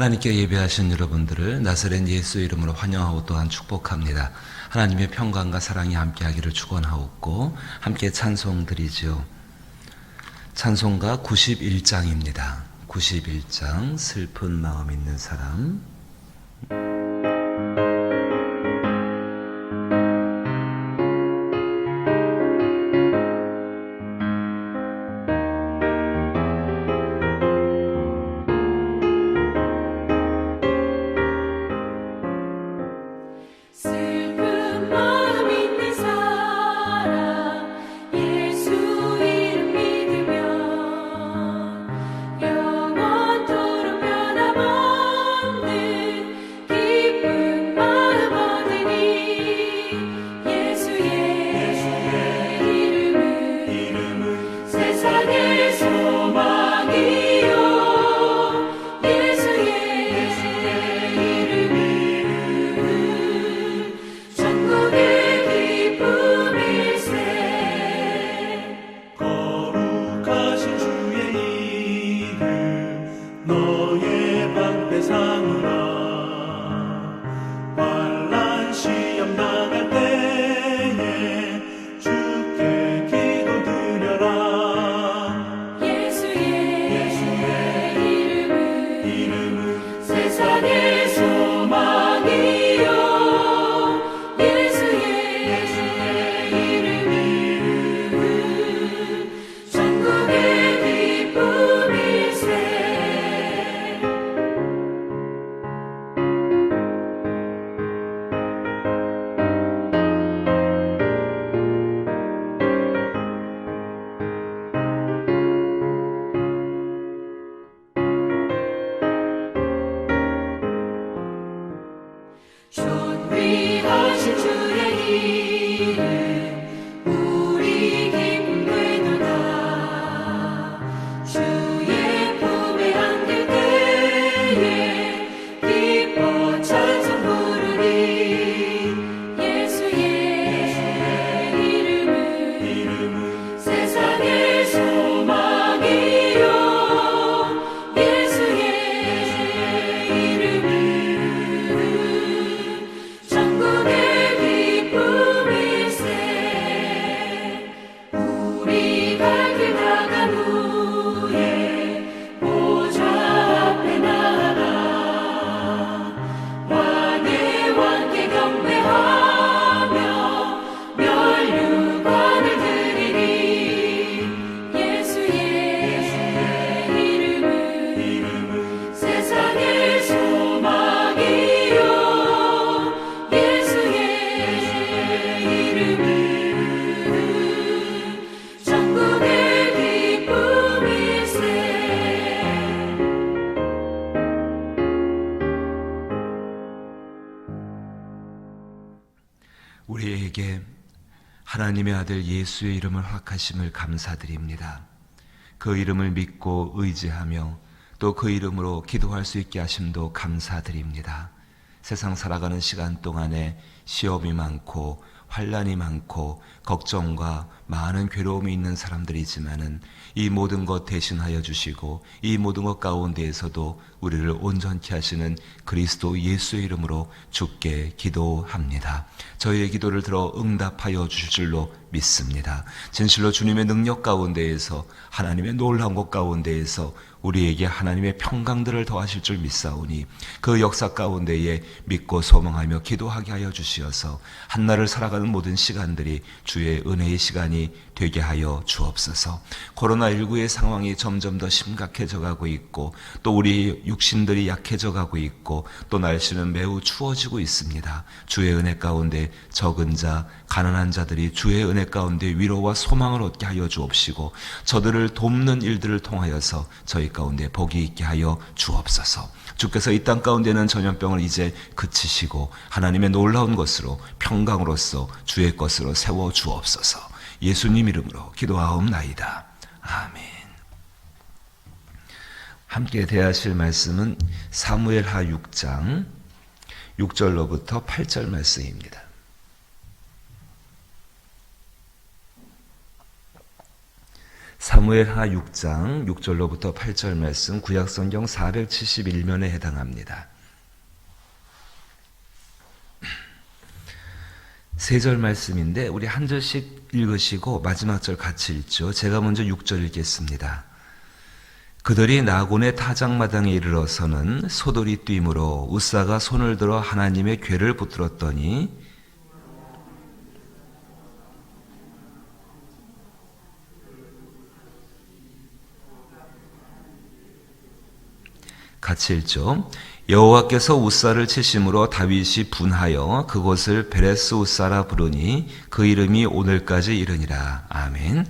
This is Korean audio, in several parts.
하나님께 예배하신 여러분들을 나사렛 예수 이름으로 환영하고 또한 축복합니다. 하나님의 평강과 사랑이 함께하기를 축원하옵고 함께 찬송드리죠. 찬송가 91장입니다. 91장 슬픈 마음 있는 사람. 우리에게 하나님의 아들 예수의 이름을 허락하심을 감사드립니다. 그 이름을 믿고 의지하며 또 그 이름으로 기도할 수 있게 하심도 감사드립니다. 세상 살아가는 시간 동안에 시험이 많고 환난이 많고 걱정과 많은 괴로움이 있는 사람들이지만은 이 모든 것 대신하여 주시고 이 모든 것 가운데에서도 우리를 온전케 하시는 그리스도 예수의 이름으로 주께 기도합니다. 저희의 기도를 들어 응답하여 주실 줄로 믿습니다. 진실로 주님의 능력 가운데에서 하나님의 놀라운 것 가운데에서 우리에게 하나님의 평강들을 더하실 줄 믿사오니 그 역사 가운데에 믿고 소망하며 기도하게 하여 주시어서 한날을 살아가는 모든 시간들이 주의 은혜의 시간이 되게 하여 주옵소서. 코로나19의 상황이 점점 더 심각해져 가고 있고 또 우리 육신들이 약해져 가고 있고 또 날씨는 매우 추워지고 있습니다. 주의 은혜 가운데 적은 자, 가난한 자들이 주의 은혜 가운데 위로와 소망을 얻게 하여 주옵시고 저들을 돕는 일들을 통하여서 저희 가운데 복이 있게 하여 주옵소서. 주께서 이 땅 가운데는 전염병을 이제 그치시고 하나님의 놀라운 것으로 평강으로서 주의 것으로 세워 주옵소서. 예수님 이름으로 기도하옵나이다. 아멘. 함께 대하실 말씀은 사무엘하 6장 6절로부터 8절 말씀입니다. 사무엘하 6장 6절로부터 8절 말씀, 구약성경 471면에 해당합니다. 세 절 말씀인데 우리 한 절씩 읽으시고 마지막 절 같이 읽죠. 제가 먼저 6절 읽겠습니다. 그들이 나곤의 타작마당에 이르러서는 소돌이 뛰므로 우사가 손을 들어 하나님의 궤를 붙들었더니 같이 읽죠. 여호와께서 우사를 치심으로 다윗이 분하여 그곳을 베레스 우사라 부르니 그 이름이 오늘까지 이르니라. 아멘.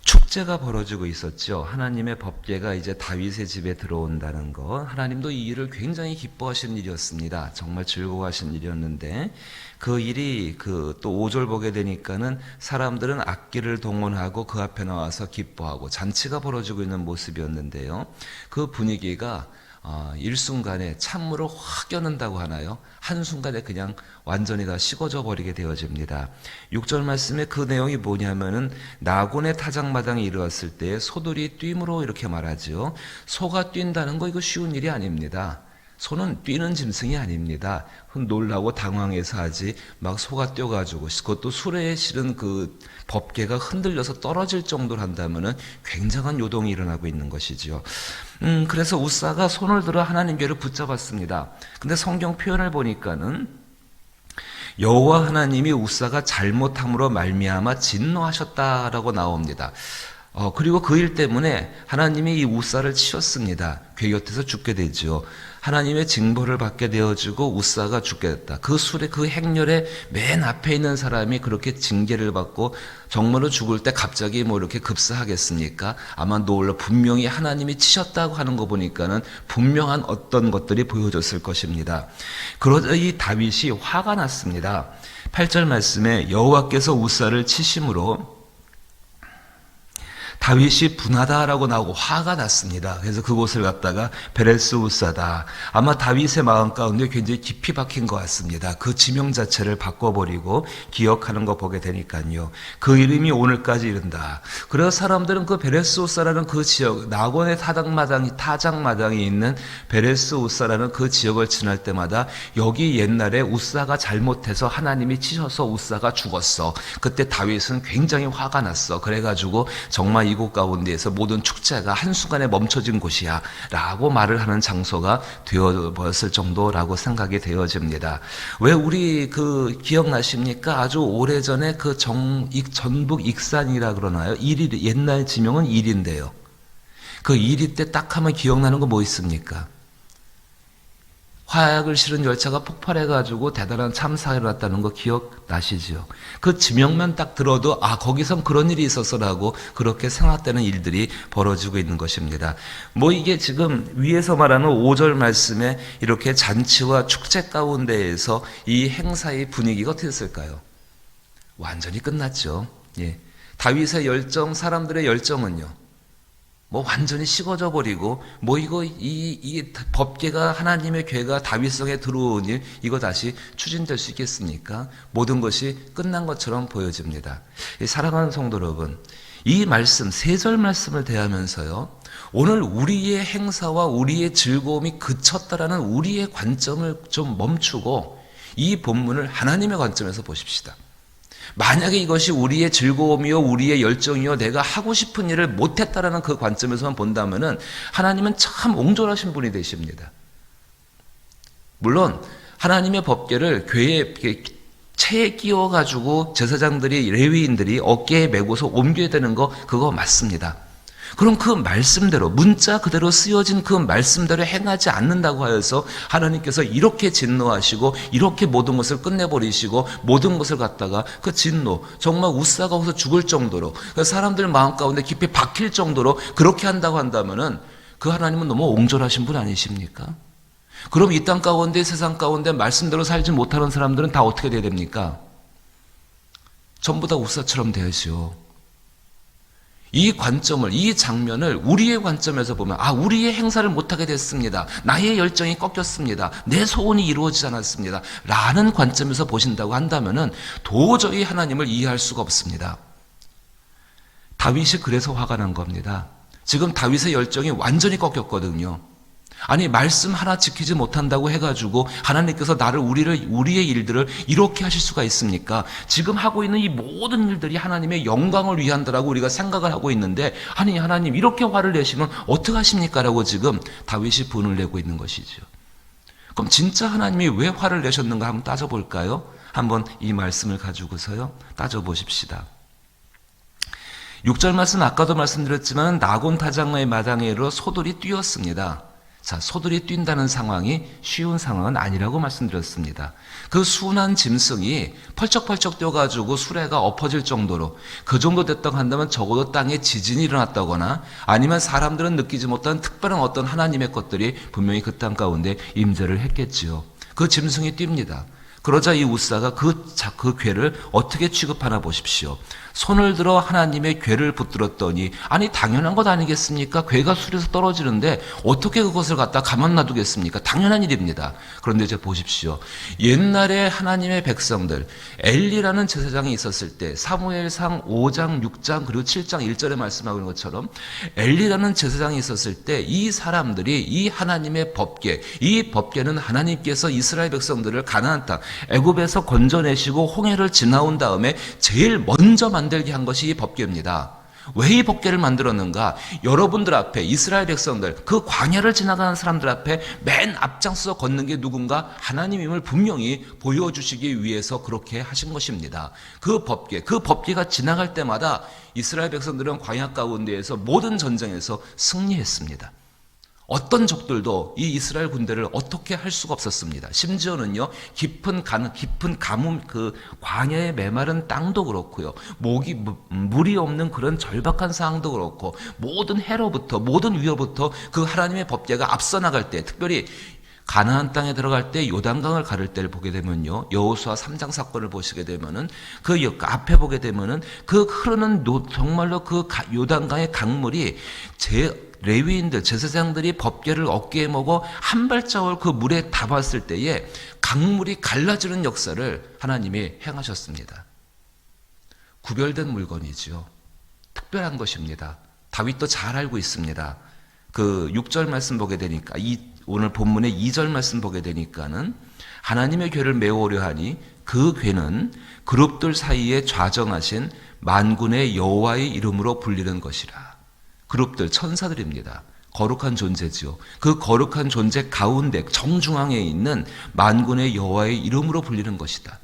축제가 벌어지고 있었죠. 하나님의 법궤가 이제 다윗의 집에 들어온다는 것. 하나님도 이 일을 굉장히 기뻐하신 일이었습니다. 정말 즐거워하신 일이었는데 그 일이 또 5절 보게 되니까는 사람들은 악기를 동원하고 그 앞에 나와서 기뻐하고 잔치가 벌어지고 있는 모습이었는데요. 그 분위기가 일순간에 찬물을 확 껴는다고 하나요? 한순간에 그냥 완전히 다 식어져 버리게 되어집니다. 6절 말씀에 그 내용이 뭐냐면은 나곤의 타작마당에 이르렀을 때 소들이 뛰므로 이렇게 말하죠. 소가 뛴다는 거 이거 쉬운 일이 아닙니다. 소는 뛰는 짐승이 아닙니다. 놀라고 당황해서 하지 막 소가 뛰어가지고 그것도 수레에 실은 그 법궤가 흔들려서 떨어질 정도로 한다면은 굉장한 요동이 일어나고 있는 것이지요. 그래서 우사가 손을 들어 하나님 궤를 붙잡았습니다. 근데 성경 표현을 보니까는 여호와 하나님이 우사가 잘못함으로 말미암아 진노하셨다라고 나옵니다. 그리고 그 일 때문에 하나님이 이 우사를 치셨습니다. 궤 곁에서 죽게 되죠. 하나님의 징벌을 받게 되어지고 우사가 죽게 됐다. 그 수레, 그 행렬의 맨 앞에 있는 사람이 그렇게 징계를 받고 정말로 죽을 때 갑자기 뭐 이렇게 급사하겠습니까? 아마 놀라 분명히 하나님이 치셨다고 하는 거 보니까는 분명한 어떤 것들이 보여졌을 것입니다. 그러자 이 다윗이 화가 났습니다. 8절 말씀에 여호와께서 우사를 치심으로 다윗이 분하다라고 나오고 화가 났습니다. 그래서 그곳을 갖다가 베레스 우사다. 아마 다윗의 마음 가운데 굉장히 깊이 박힌 것 같습니다. 그 지명 자체를 바꿔버리고 기억하는 거 보게 되니까요. 그 이름이 오늘까지 이른다. 그래서 사람들은 그 베레스 우사라는 그 지역, 나곤의 타작마당이 있는 베레스 우사라는 그 지역을 지날 때마다 여기 옛날에 우사가 잘못해서 하나님이 치셔서 우사가 죽었어. 그때 다윗은 굉장히 화가 났어. 그래가지고 정말 이곳 가운데에서 모든 축제가 한순간에 멈춰진 곳이야 라고 말을 하는 장소가 되어버렸을 정도라고 생각이 되어집니다. 왜 우리 기억나십니까? 아주 오래전에 그 전북 익산이라 그러나요? 옛날 지명은 일인데요. 그 일이 때 딱 하면 기억나는 거 뭐 있습니까? 화약을 실은 열차가 폭발해가지고 대단한 참사가 일어났다는 거 기억나시죠? 그 지명만 딱 들어도 거기선 그런 일이 있었어라고 그렇게 생각되는 일들이 벌어지고 있는 것입니다. 뭐 이게 지금 위에서 말하는 5절 말씀에 이렇게 잔치와 축제 가운데에서 이 행사의 분위기가 어떻게 됐을까요? 완전히 끝났죠. 예. 다윗의 열정, 사람들의 열정은요. 뭐 완전히 식어져 버리고 뭐 이 법궤가 하나님의 궤가 다윗성에 들어온 일 이거 다시 추진될 수 있겠습니까? 모든 것이 끝난 것처럼 보여집니다. 사랑하는 성도 여러분, 이 말씀 3절 말씀을 대하면서요. 오늘 우리의 행사와 우리의 즐거움이 그쳤다라는 우리의 관점을 좀 멈추고 이 본문을 하나님의 관점에서 보십시다. 만약에 이것이 우리의 즐거움이요, 우리의 열정이요, 내가 하고 싶은 일을 못했다라는 그 관점에서만 본다면은 하나님은 참 옹졸하신 분이 되십니다. 물론 하나님의 법궤를 궤에 채에 끼워가지고 제사장들이 레위인들이 어깨에 메고서 옮겨야 되는 거 그거 맞습니다. 그럼 그 말씀대로 문자 그대로 쓰여진 그 말씀대로 행하지 않는다고 하여서 하나님께서 이렇게 진노하시고 이렇게 모든 것을 끝내버리시고 모든 것을 갖다가 그 진노 정말 우사가 와서 죽을 정도로 사람들 마음 가운데 깊이 박힐 정도로 그렇게 한다고 한다면은 그 하나님은 너무 옹졸하신 분 아니십니까? 그럼 이 땅 가운데 세상 가운데 말씀대로 살지 못하는 사람들은 다 어떻게 돼야 됩니까? 전부 다 우사처럼 되어야죠. 이 관점을, 이 장면을 우리의 관점에서 보면 우리의 행사를 못하게 됐습니다. 나의 열정이 꺾였습니다. 내 소원이 이루어지지 않았습니다. 라는 관점에서 보신다고 한다면은 도저히 하나님을 이해할 수가 없습니다. 다윗이 그래서 화가 난 겁니다. 지금 다윗의 열정이 완전히 꺾였거든요. 아니, 말씀 하나 지키지 못한다고 해가지고 하나님께서 우리의 일들을 이렇게 하실 수가 있습니까? 지금 하고 있는 이 모든 일들이 하나님의 영광을 위한다라고 우리가 생각을 하고 있는데, 아니, 하나님 이렇게 화를 내시면 어떡하십니까? 라고 지금 다윗이 분을 내고 있는 것이죠. 그럼 진짜 하나님이 왜 화를 내셨는가 한번 따져볼까요? 한번 이 말씀을 가지고서요, 따져보십시다. 6절 말씀 아까도 말씀드렸지만 나곤 타작마의 마당에 이르러 소들이 뛰었습니다. 자, 소들이 뛴다는 상황이 쉬운 상황은 아니라고 말씀드렸습니다. 그 순한 짐승이 펄쩍펄쩍 뛰어가지고 수레가 엎어질 정도로 그 정도 됐다고 한다면 적어도 땅에 지진이 일어났다거나 아니면 사람들은 느끼지 못한 특별한 어떤 하나님의 것들이 분명히 그 땅 가운데 임재를 했겠지요. 그 짐승이 뜁니다. 그러자 이 우사가 그 괴를 어떻게 취급하나 보십시오. 손을 들어 하나님의 괴를 붙들었더니, 아니 당연한 것 아니겠습니까? 괴가 술에서 떨어지는데 어떻게 그것을 갖다 가만 놔두겠습니까? 당연한 일입니다. 그런데 이제 보십시오. 옛날에 하나님의 백성들, 엘리라는 제사장이 있었을 때 사무엘상 5장 6장 그리고 7장 1절에 말씀하고 있는 것처럼 엘리라는 제사장이 있었을 때 이 사람들이 이 하나님의 법궤, 이 법궤는 하나님께서 이스라엘 백성들을 가나안 땅 애굽에서 건져내시고 홍해를 지나온 다음에 제일 먼저 만들게 한 것이 이 법궤입니다. 왜 이 법궤를 만들었는가? 여러분들 앞에 이스라엘 백성들, 그 광야를 지나가는 사람들 앞에 맨 앞장서서 걷는 게 누군가? 하나님임을 분명히 보여주시기 위해서 그렇게 하신 것입니다. 그 법궤가 지나갈 때마다 이스라엘 백성들은 광야 가운데에서 모든 전쟁에서 승리했습니다. 어떤 적들도 이 이스라엘 군대를 어떻게 할 수가 없었습니다. 심지어는요, 깊은 가뭄, 그 광야의 메마른 땅도 그렇고요, 물이 없는 그런 절박한 상황도 그렇고, 모든 해로부터, 모든 위협부터 그 하나님의 법궤가 앞서 나갈 때, 특별히 가나안 땅에 들어갈 때 요단강을 가를 때를 보게 되면요, 여호수아 3장 사건을 보시게 되면은 그 앞에 보게 되면은 그 흐르는 정말로 그 요단강의 강물이 레위인들, 제사장들이 법궤를 어깨에 메고 한 발자국 그 물에 담았을 때에 강물이 갈라지는 역사를 하나님이 행하셨습니다. 구별된 물건이지요. 특별한 것입니다. 다윗도 잘 알고 있습니다. 그 6절 말씀 보게 되니까, 오늘 본문의 2절 말씀 보게 되니까는 하나님의 궤를 메우려 하니 그 궤는 그룹들 사이에 좌정하신 만군의 여호와의 이름으로 불리는 것이라. 그룹들, 천사들입니다. 거룩한 존재지요. 그 거룩한 존재 가운데 정중앙에 있는 만군의 여호와의 이름으로 불리는 것이다.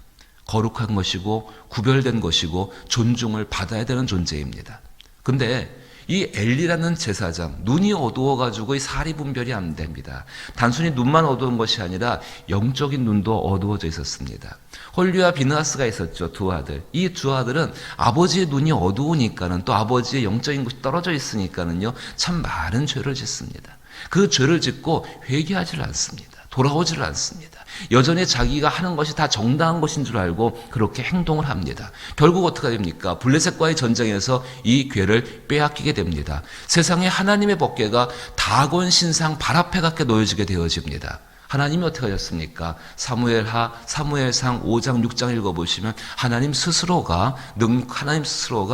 거룩한 것이고 구별된 것이고 존중을 받아야 되는 존재입니다. 근데 이 엘리라는 제사장, 눈이 어두워가지고 이 사리 분별이 안 됩니다. 단순히 눈만 어두운 것이 아니라 영적인 눈도 어두워져 있었습니다. 홀리와 비느하스가 있었죠, 두 아들. 이 두 아들은 아버지의 눈이 어두우니까는, 또 아버지의 영적인 것이 떨어져 있으니까는요, 참 많은 죄를 짓습니다. 그 죄를 짓고 회개하지를 않습니다. 돌아오지를 않습니다. 여전히 자기가 하는 것이 다 정당한 것인 줄 알고 그렇게 행동을 합니다. 결국 어떻게 됩니까? 블레셋과의 전쟁에서 이 궤를 빼앗기게 됩니다. 세상에 하나님의 법궤가 다곤 신상 발 앞에 갖게 놓여지게 되어집니다. 하나님이 어떻게 하셨습니까? 사무엘상 5장 6장 읽어보시면 하나님 스스로가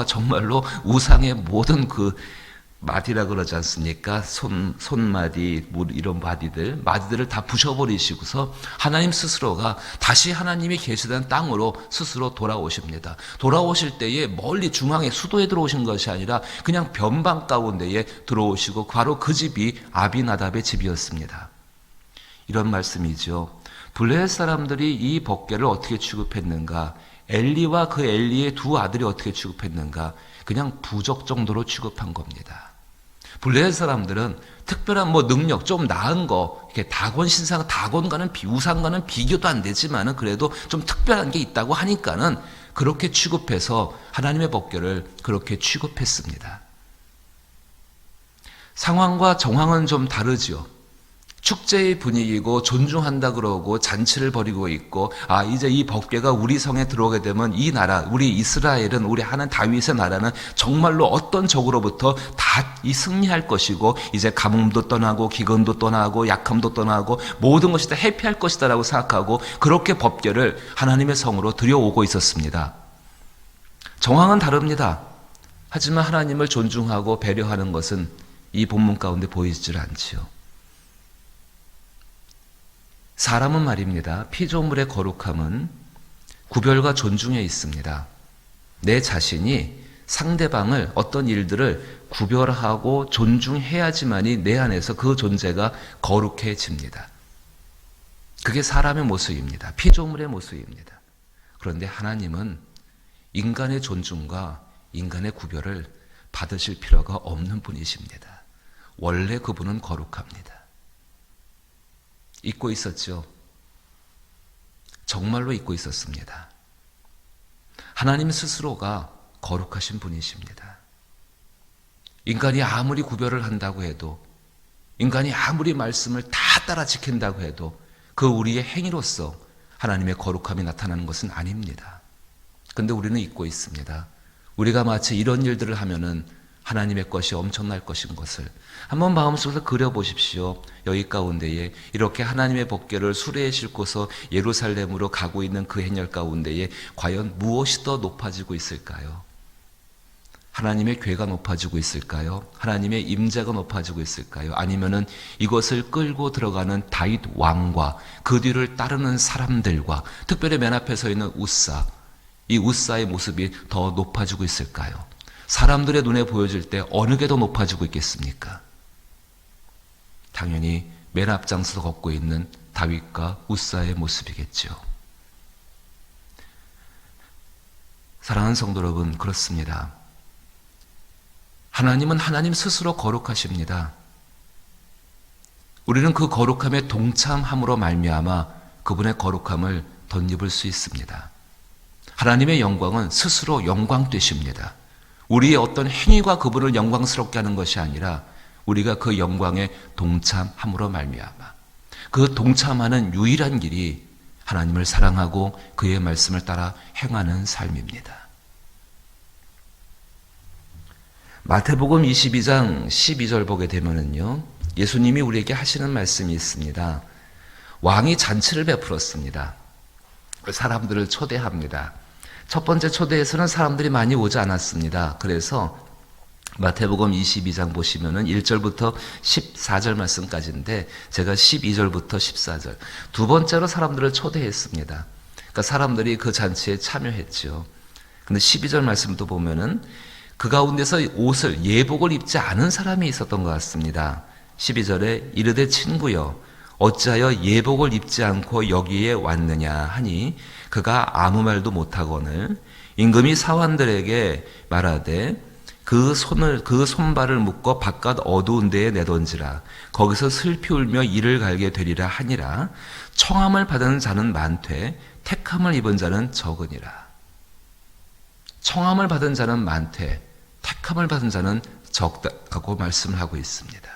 정말로 우상의 모든 그 마디라 그러지 않습니까? 손마디, 이런 마디들을 다 부셔버리시고서 하나님 스스로가 다시 하나님이 계시던 땅으로 스스로 돌아오십니다. 돌아오실 때에 멀리 중앙에 수도에 들어오신 것이 아니라 그냥 변방 가운데에 들어오시고 바로 그 집이 아비나답의 집이었습니다. 이런 말씀이죠. 블레셋 사람들이 이 법궤를 어떻게 취급했는가? 엘리와 그 엘리의 두 아들이 어떻게 취급했는가? 그냥 부적 정도로 취급한 겁니다. 블레셋 사람들은 특별한 능력 좀 나은 거, 이렇게 다곤과는 우상과는 비교도 안 되지만은 그래도 좀 특별한 게 있다고 하니까는 그렇게 취급해서 하나님의 법궤를 그렇게 취급했습니다. 상황과 정황은 좀 다르지요. 축제의 분위기고 존중한다 그러고 잔치를 벌이고 있고, 이제 이 법궤가 우리 성에 들어오게 되면 이 나라, 우리 이스라엘은, 우리 하나님 다윗의 나라는 정말로 어떤 적으로부터 다 이 승리할 것이고, 이제 가뭄도 떠나고 기근도 떠나고 약함도 떠나고 모든 것이 다 해피할 것이다라고 생각하고 그렇게 법궤를 하나님의 성으로 들여오고 있었습니다. 정황은 다릅니다. 하지만 하나님을 존중하고 배려하는 것은 이 본문 가운데 보이질 않지요. 사람은 말입니다. 피조물의 거룩함은 구별과 존중에 있습니다. 내 자신이 상대방을 어떤 일들을 구별하고 존중해야지만이 내 안에서 그 존재가 거룩해집니다. 그게 사람의 모습입니다. 피조물의 모습입니다. 그런데 하나님은 인간의 존중과 인간의 구별을 받으실 필요가 없는 분이십니다. 원래 그분은 거룩합니다. 잊고 있었죠? 정말로 잊고 있었습니다. 하나님 스스로가 거룩하신 분이십니다. 인간이 아무리 구별을 한다고 해도, 인간이 아무리 말씀을 다 따라 지킨다고 해도 그 우리의 행위로서 하나님의 거룩함이 나타나는 것은 아닙니다. 그런데 우리는 잊고 있습니다. 우리가 마치 이런 일들을 하면은 하나님의 것이 엄청날 것인 것을 한번 마음속에서 그려보십시오. 여기 가운데에 이렇게 하나님의 법궤를 수레에 싣고서 예루살렘으로 가고 있는 그 행렬 가운데에 과연 무엇이 더 높아지고 있을까요? 하나님의 궤가 높아지고 있을까요? 하나님의 임재가 높아지고 있을까요? 아니면은 이것을 끌고 들어가는 다윗 왕과 그 뒤를 따르는 사람들과 특별히 맨 앞에 서 있는 우사, 이 우사의 모습이 더 높아지고 있을까요? 사람들의 눈에 보여질 때 어느 게 더 높아지고 있겠습니까? 당연히 맨 앞장서 걷고 있는 다윗과 우사의 모습이겠죠. 사랑하는 성도 여러분, 그렇습니다. 하나님은 하나님 스스로 거룩하십니다. 우리는 그 거룩함에 동참함으로 말미암아 그분의 거룩함을 덧입을 수 있습니다. 하나님의 영광은 스스로 영광되십니다. 우리의 어떤 행위가 그분을 영광스럽게 하는 것이 아니라 우리가 그 영광에 동참함으로 말미암아 그 동참하는 유일한 길이 하나님을 사랑하고 그의 말씀을 따라 행하는 삶입니다. 마태복음 22장 12절 보게 되면은요, 예수님이 우리에게 하시는 말씀이 있습니다. 왕이 잔치를 베풀었습니다. 사람들을 초대합니다. 첫 번째 초대에서는 사람들이 많이 오지 않았습니다. 그래서 마태복음 22장 보시면은 1절부터 14절 말씀까지인데 제가 12절부터 14절 두 번째로 사람들을 초대했습니다. 그러니까 사람들이 그 잔치에 참여했죠. 근데 12절 말씀도 보면은 그 가운데서 옷을 예복을 입지 않은 사람이 있었던 것 같습니다. 12절에 이르되 친구여 어찌하여 예복을 입지 않고 여기에 왔느냐 하니 그가 아무 말도 못하거늘 임금이 사환들에게 말하되 그 손발을 묶어 바깥 어두운 데에 내던지라 거기서 슬피 울며 이를 갈게 되리라 하니라. 청함을 받은 자는 많되 택함을 입은 자는 적으니라. 청함을 받은 자는 많되 택함을 받은 자는 적다고 말씀을 하고 있습니다.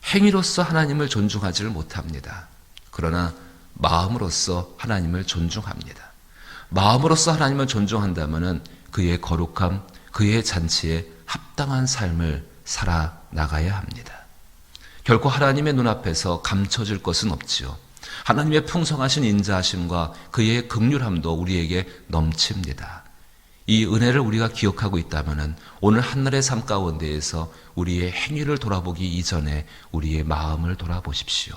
행위로서 하나님을 존중하지를 못합니다. 그러나 마음으로서 하나님을 존중합니다. 마음으로서 하나님을 존중한다면 그의 거룩함, 그의 잔치에 합당한 삶을 살아나가야 합니다. 결코 하나님의 눈앞에서 감춰질 것은 없지요. 하나님의 풍성하신 인자하심과 그의 긍휼함도 우리에게 넘칩니다. 이 은혜를 우리가 기억하고 있다면 오늘 한날의 삶 가운데에서 우리의 행위를 돌아보기 이전에 우리의 마음을 돌아보십시오.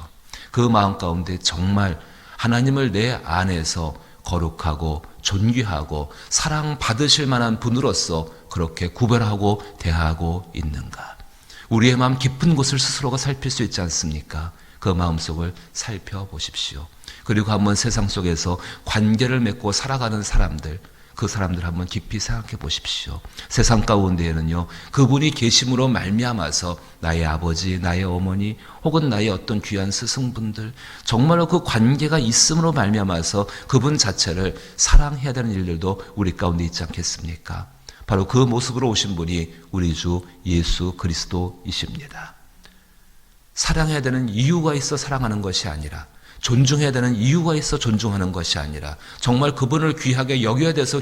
그 마음 가운데 정말 하나님을 내 안에서 거룩하고 존귀하고 사랑받으실 만한 분으로서 그렇게 구별하고 대하고 있는가? 우리의 마음 깊은 곳을 스스로가 살필 수 있지 않습니까? 그 마음속을 살펴보십시오. 그리고 한번 세상 속에서 관계를 맺고 살아가는 사람들, 그 사람들 한번 깊이 생각해 보십시오. 세상 가운데에는요, 그분이 계심으로 말미암아서 나의 아버지, 나의 어머니, 혹은 나의 어떤 귀한 스승분들, 정말로 그 관계가 있음으로 말미암아서 그분 자체를 사랑해야 되는 일들도 우리 가운데 있지 않겠습니까? 바로 그 모습으로 오신 분이 우리 주 예수 그리스도이십니다. 사랑해야 되는 이유가 있어 사랑하는 것이 아니라, 존중해야 되는 이유가 있어 존중하는 것이 아니라, 정말 그분을 귀하게 여겨야 돼서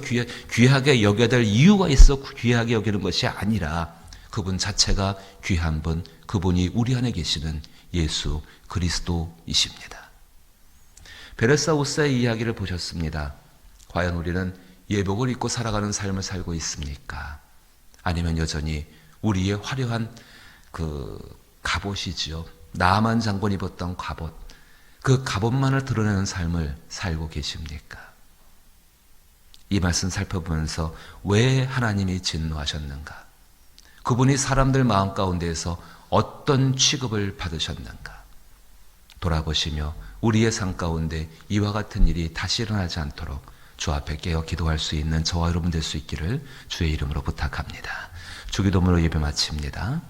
귀하게 여겨야 될 이유가 있어 귀하게 여기는 것이 아니라 그분 자체가 귀한 분, 그분이 우리 안에 계시는 예수 그리스도이십니다. 베레사 우사의 이야기를 보셨습니다. 과연 우리는 예복을 입고 살아가는 삶을 살고 있습니까? 아니면 여전히 우리의 화려한 그 갑옷이지요. 나아만 장군 입었던 갑옷, 그 갑옷만을 드러내는 삶을 살고 계십니까? 이 말씀 살펴보면서 왜 하나님이 진노하셨는가? 그분이 사람들 마음 가운데에서 어떤 취급을 받으셨는가? 돌아보시며 우리의 삶 가운데 이와 같은 일이 다시 일어나지 않도록 주 앞에 깨어 기도할 수 있는 저와 여러분 될 수 있기를 주의 이름으로 부탁합니다. 주기도문으로 예배 마칩니다.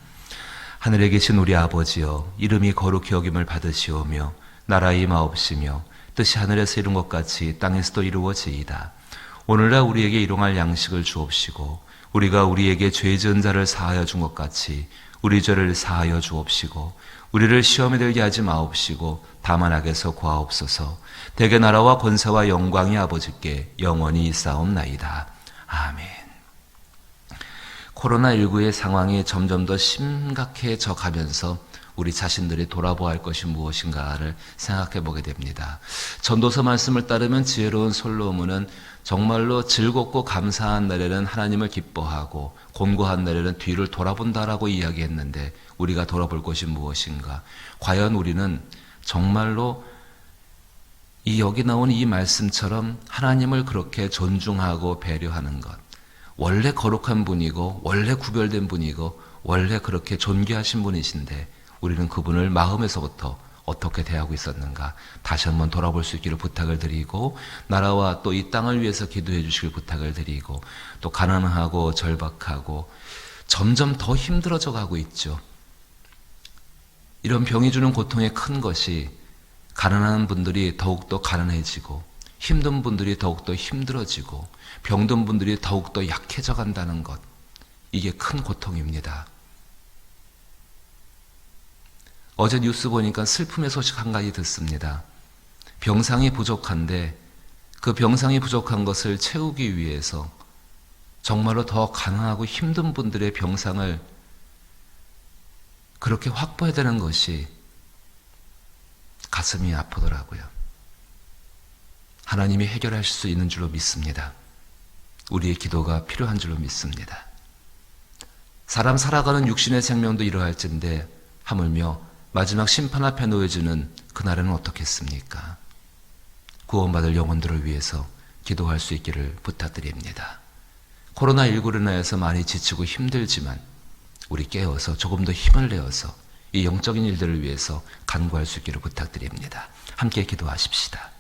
하늘에 계신 우리 아버지여, 이름이 거룩히 여김을 받으시오며 나라의 임하옵시며 뜻이 하늘에서 이룬 것 같이 땅에서도 이루어지이다. 오늘날 우리에게 일용할 양식을 주옵시고 우리가 우리에게 죄 지은 자를 사하여 준 것 같이 우리 죄를 사하여 주옵시고 우리를 시험에 들게 하지 마옵시고 다만 악에서 구하옵소서. 대개 나라와 권세와 영광이 아버지께 영원히 있사옵나이다. 아멘. 코로나19의 상황이 점점 더 심각해져 가면서 우리 자신들이 돌아보아야 할 것이 무엇인가를 생각해 보게 됩니다. 전도서 말씀을 따르면 지혜로운 솔로몬은 정말로 즐겁고 감사한 날에는 하나님을 기뻐하고 곤고한 날에는 뒤를 돌아본다라고 이야기했는데, 우리가 돌아볼 것이 무엇인가? 과연 우리는 정말로 여기 나온 이 말씀처럼 하나님을 그렇게 존중하고 배려하는 것, 원래 거룩한 분이고 원래 구별된 분이고 원래 그렇게 존귀하신 분이신데 우리는 그분을 마음에서부터 어떻게 대하고 있었는가 다시 한번 돌아볼 수 있기를 부탁을 드리고, 나라와 또 이 땅을 위해서 기도해 주시길 부탁을 드리고, 또 가난하고 절박하고 점점 더 힘들어져 가고 있죠. 이런 병이 주는 고통의 큰 것이 가난한 분들이 더욱더 가난해지고 힘든 분들이 더욱더 힘들어지고 병든 분들이 더욱더 약해져 간다는 것, 이게 큰 고통입니다. 어제 뉴스 보니까 슬픔의 소식 한 가지 듣습니다. 병상이 부족한데 그 병상이 부족한 것을 채우기 위해서 정말로 더 가난하고 힘든 분들의 병상을 그렇게 확보해야 되는 것이 가슴이 아프더라고요. 하나님이 해결하실 수 있는 줄로 믿습니다. 우리의 기도가 필요한 줄로 믿습니다. 사람 살아가는 육신의 생명도 이러할진데 하물며 마지막 심판 앞에 놓여지는 그날에는 어떻겠습니까? 구원받을 영혼들을 위해서 기도할 수 있기를 부탁드립니다. 코로나19로 인하여서 많이 지치고 힘들지만 우리 깨어서 조금 더 힘을 내어서 이 영적인 일들을 위해서 간구할 수 있기를 부탁드립니다. 함께 기도하십시다.